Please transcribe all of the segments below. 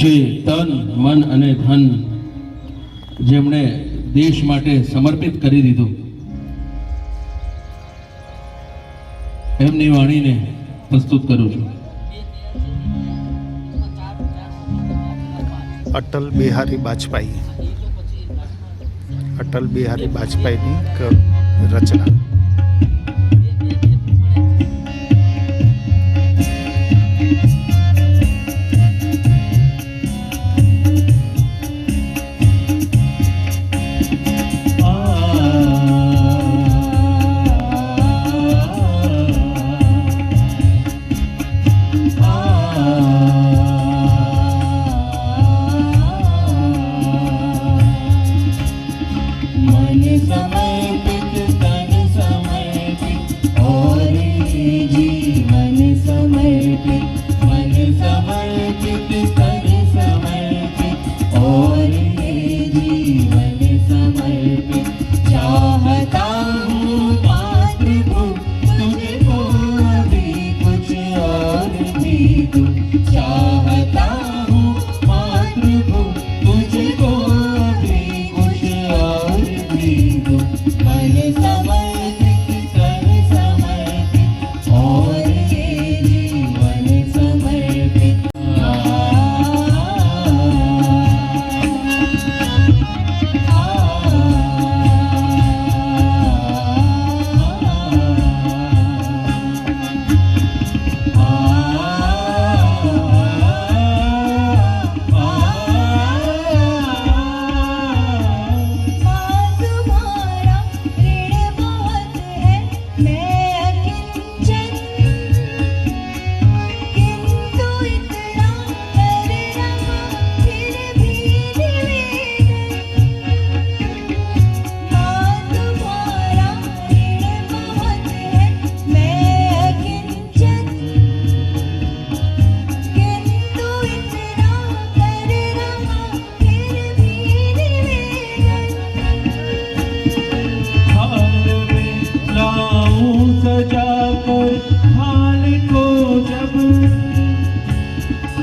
જે તન મન અને ધન જેમણે દેશ માટે સમર્પિત કરી દીધું, એમની વાણીને પ્રસ્તુત કરું છું. અટલ બિહારી વાજપેયી. અટલ બિહારી વાજપેયીની રચના.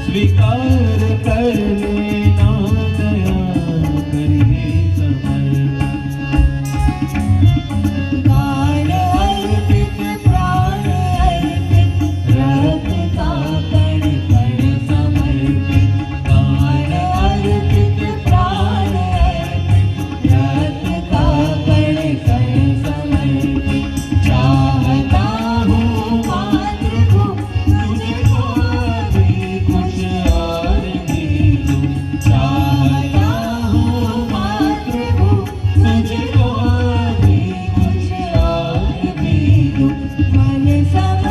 स्वीकार कर लेना दया करिए समर्पण. गान अर्पित प्राण अर्पित रक्त का कण कण समर्पित. गान अर्पित प्राण अर्पित रक्त का कण कण समर्पित. चाहता हूँ मातृभू तुझको अभी कुछ और भी दूं. चाहता हूँ मातृभू तुझको अभी कुछ और भी दूं. मन समर्पित